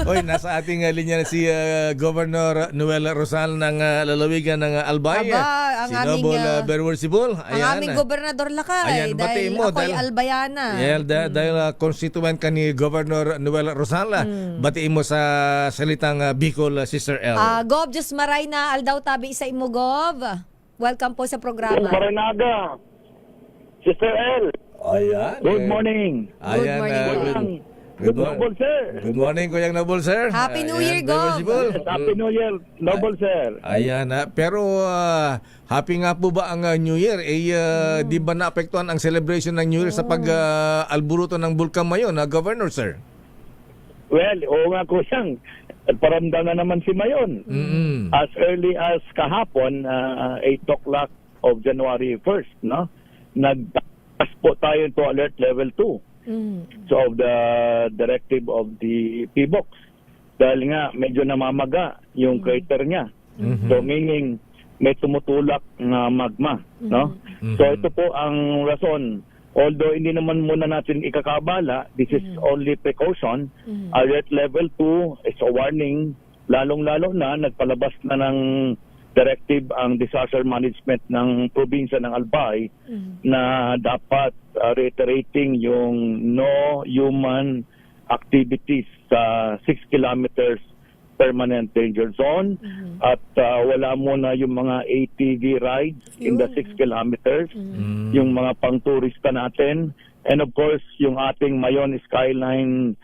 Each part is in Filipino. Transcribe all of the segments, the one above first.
Oy, nasa ating linya na si Governor Noel Rosal ng lalawigan ng Albay. Aba, ang Si aming, Noble Berworsibol. Ang aming gobernador Lakay, Ayan, batiin dahil mo, ako'y albayana. Dahil constituent ka ni Governor Noel Rosal, batiin mo sa salitang Bicol, Sister L. Gov, just maray na aldaw tabi sa imo, Gov. Welcome po sa programa. Maranaga, Sister L. Ayan. Good morning. Ayan, Good morning, sir. Good morning, Kuyang Noble, sir. Happy New Ayan, Year, Gov. Berworsibol. Happy New Year, Noble sir. Ayan, pero happy nga po ba ang New Year? Di ba naapektuhan ang celebration ng New Year sa pag-alburuto ng Bulkan Mayon, Governor, sir? Well, oo nga ko siyang. Paramdam na naman si Mayon. As early as kahapon, 8 o'clock of January 1st, no? Nag-pass po tayo to alert level 2. So of the directive of the PBOX. Dahil nga medyo namamaga yung crater niya. So meaning may tumutulak na magma, no? So ito po ang rason. Although hindi naman muna natin ikakabala, this is only precaution. Alert level 2 is a warning. Lalong-lalo na nagpalabas na ng directive ang disaster management ng probinsya ng Albay na dapat reiterating yung no human activities sa 6 kilometers permanent danger zone at wala muna yung mga ATV rides in the 6 kilometers, yung mga pang-turista natin, and of course yung ating Mayon Skyline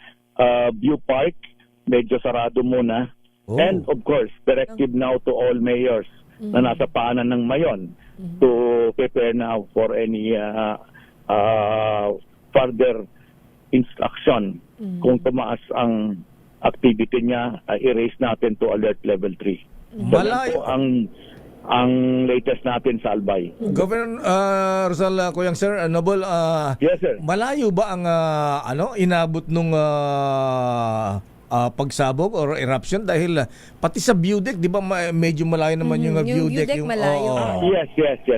View Park medyo sarado muna. And of course, directive now to all mayors na nasa paanan ng Mayon to prepare now for any further instruction. Kung tumaas ang activity niya, i-raise natin to alert level 3. Malayo. So, ang latest natin sa Albay. Governor Rosal, Kuyang Sir, Noble, Yes, sir. malayo ba ang inabot nung pagsabog or eruption dahil pati sa view deck, di ba medyo malayo naman yung view Yung view deck? deck malayo. Yes.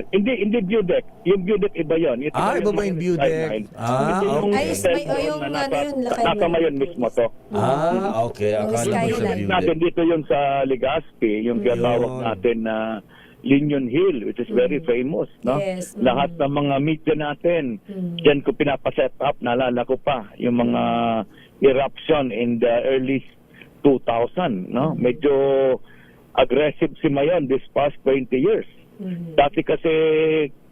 Hindi view deck. Yung view deck iba yun. Ito iba ba yung view deck? Hindi Ay, yung ano yun, Lakay nasa Mayon mismo to. Okay. Akala ko sa Skyline. view Natin deck. dito yung sa Legazpi, yung tinatawag natin na Linion Hill, which is very famous, no? Yes. Lahat ng mga media natin, diyan ko pinapaset up, naalala ko pa, yung mga eruption in the early 2000, no? Medyo aggressive si Mayon this past 20 years. Dati kasi,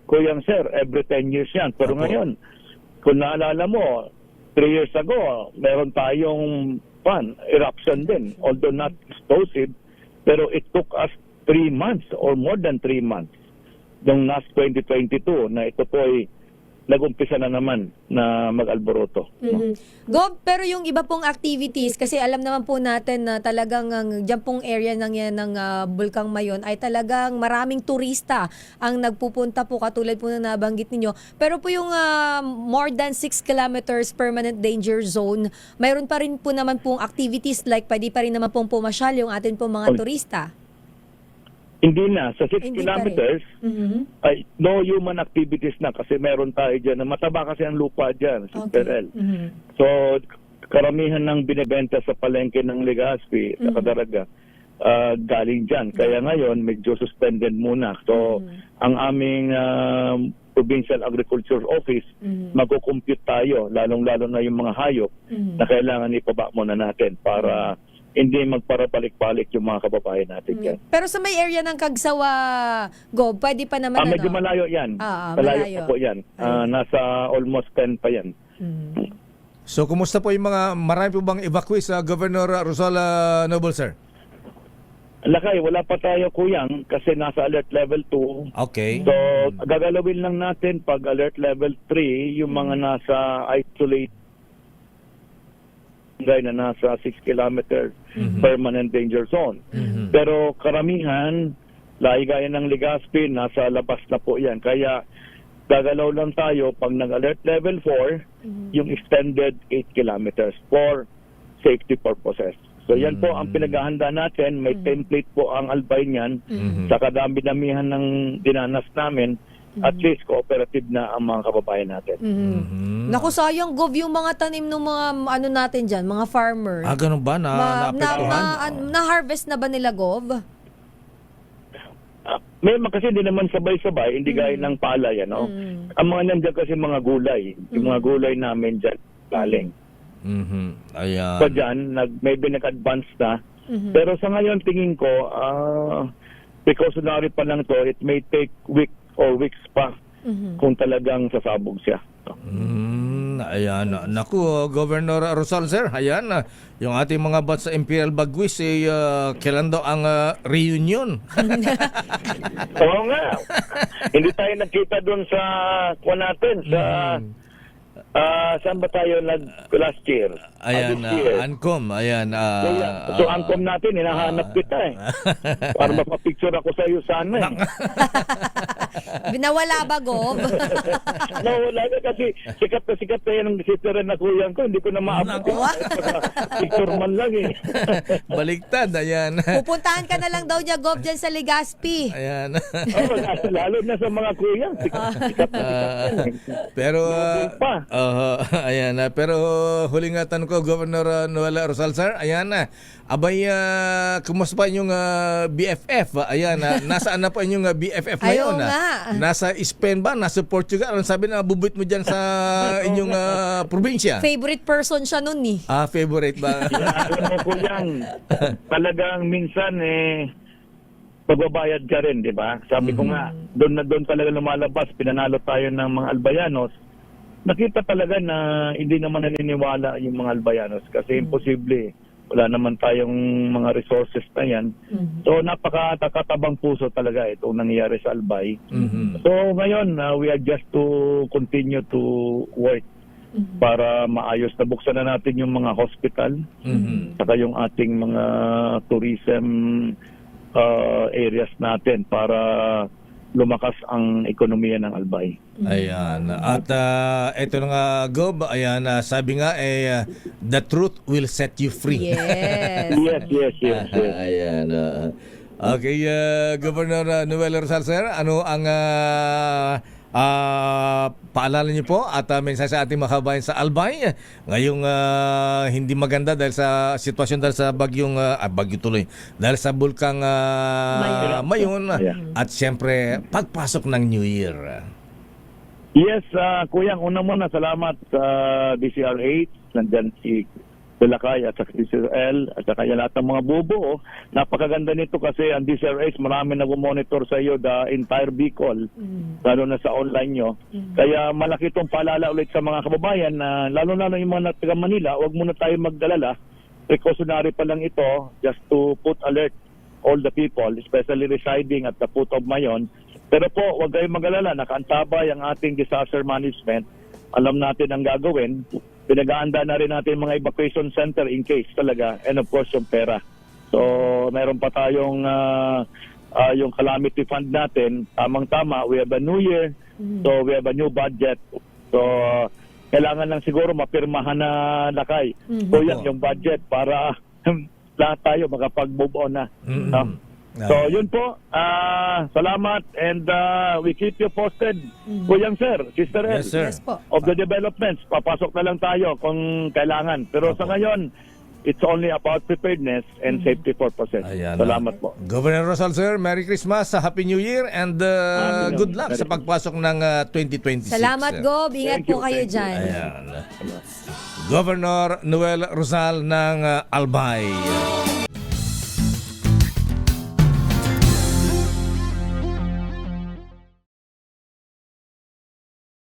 Kuyang Sir, every 10 years yan. Pero ngayon, kung naalala mo, 3 years ago, meron tayong eruption din. Although not explosive, pero it took us 3 months or more than 3 months nung last 2022 na ito po ay nag-umpisa na naman na mag-alboroto. No? Gov, pero yung iba pong activities, kasi alam naman po natin na talagang dyan pong area ng Bulkang Mayon ay talagang maraming turista ang nagpupunta po, katulad po na nabanggit ninyo. Pero po yung more than 6 kilometers permanent danger zone, mayroon pa rin po naman pong activities like pwede pa rin naman pong pumasyal yung atin pong mga turista. Hindi na. Sa 6 Hindi pa rin. kilometers, ay no human activities na kasi meron tayo dyan. Mataba kasi ang lupa dyan, Sister L. So, karamihan ng binibenta sa palengke ng Legazpi, sa Kadaraga, galing dyan. Kaya ngayon, medyo suspended muna. So, ang aming Provincial Agriculture Office, magkukompute tayo, lalong-lalo na yung mga hayop na kailangan ipaba muna natin para hindi magparabalik-balik yung mga kababayan natin dyan. Pero sa may area ng Kagsawa, Gov, pwede pa naman Medyo malayo yan. malayo. pa po yan. Nasa almost 10 pa yan. So, kumusta po yung mga marami po bang evacuee sa Governor Rosal, Noble, sir? Lakay, wala pa tayo kuyang kasi nasa alert level 2. Okay. So, gagalawin lang natin pag alert level 3, yung mga nasa isolate na nasa 6 kilometers permanent danger zone. Pero karamihan, gaya ng Legazpi, nasa labas na po yan. Kaya gagalaw lang tayo pag nag-alert level 4, yung extended 8 kilometers for safety purposes. So yan po ang pinaghahanda natin. May template po ang Albay niyan. Sa kadami-damihan ng dinanas namin, at least cooperative na ang mga kababayan natin. Naku, sayang, Gov, yung mga tanim ng mga ano natin dyan, mga farmer. Ganun ba Na-harvest na ba nila, Gov? May kasi hindi naman sabay-sabay, hindi gaya ng palay, ano? Ang mga nandiyan kasi mga gulay. Yung mga gulay namin dyan galing. Ayan. So dyan, maybe nag-advance na. Pero sa ngayon, tingin ko, precautionary pa lang to, it may take week or weeks pa kung talagang sasabog siya. Ayan. Naku, Governor Rosal, sir. Ayan. Yung ating mga bats sa Imperial Bagwis, kailan daw ang reunion? Oo nga. Hindi tayo nagkita doon sa natin, sa saan ba tayo last year? Ayan, This year. Ancom. Ayan. So, Ancom natin, hinahanap kita eh. Para mapapicture ako sa iyo sana eh. Binawala ba, Gov? No, wala na kasi sikat na yan ang sisirin na kuyan ko. Hindi ko na maabot. Picture man lang eh. Baliktad. Ayan. Pupuntahan ka na lang daw niya, Gov, dyan sa Legazpi. Ayan. Oh, lalo na sa mga kuyan. Sikat na yan eh. Pero Pa. ayan, pero huling tanong ko, Governor Noel Rosal, sir, ayan na. Abay, kumusta pa inyong BFF? Ayan, nasaan na pa inyong BFF ngayon? Ayaw nga. Nasa Spain ba? Nasa Portugal? Anong sabi na bubut mo dyan sa inyong probinsya? Favorite person siya nun eh. Favorite ba? Alam mo kuyan, talagang minsan magbabayad ka rin, di ba? Sabi ko nga, doon talaga lumalabas, pinanalo tayo ng mga Albayanos. Nakita talaga na hindi naman naniniwala yung mga Albayanos kasi imposible. Wala naman tayong mga resources na yan. So napakakatabang puso talaga itong nangyayari sa Albay. So ngayon, we are just to continue to work para maayos na buksan na natin yung mga hospital, saka yung ating mga tourism areas natin para lumakas ang ekonomiya ng Albay. Ayan. At ito na nga, Gob, ayan, sabi nga, the truth will set you free. Yes. Yes. Ayan. Okay, Governor Noel Rosal, sir, ano ang paalala niyo po at mensahe sa ating mga kabayan sa Albay ngayong hindi maganda dahil sa sitwasyon dahil sa bagyo tuloy dahil sa bulkang Mayon at siyempre pagpasok ng New Year. Yes, Kuya, una muna salamat sa DCR8, nandyan si Delacay at sa DCRL at saka lahat ng mga bubuo. Napakaganda nito kasi ang DCR8 marami nag-monitor sa iyo the entire Bicol, lalo na sa online nyo. Kaya malaki itong paalala ulit sa mga kababayan na lalo-lalo yung mga taga Manila, huwag muna tayo magdalala. Precautionary pa lang ito just to put alert all the people, especially residing at the foot of Mayon. Pero po, huwag kayong mag-alala, nakaantabay ang ating disaster management. Alam natin ang gagawin. Pinag-aanda na rin natin mga evacuation center in case talaga, and of course yung pera. So meron pa tayong yung calamity fund natin, tamang-tama, we have a new year, so we have a new budget. So kailangan lang siguro mapirmahan na lakay. So yan yung budget para lahat tayo makapag-move on na. No? So yun po, salamat and we keep you posted. Kuyang sir, Sister El, Yes, sir. Yes po. of the developments, papasok na lang tayo kung kailangan. Pero sa ngayon, it's only about preparedness and safety purposes. Ayan. Salamat po. Governor Rosal, sir, Merry Christmas, Happy New Year, and good luck sa pagpasok ng 2026. Salamat, sir. Gov. Ingat Thank po you, kayo thank you. dyan. Ayan. Governor Noel Rosal ng Albay.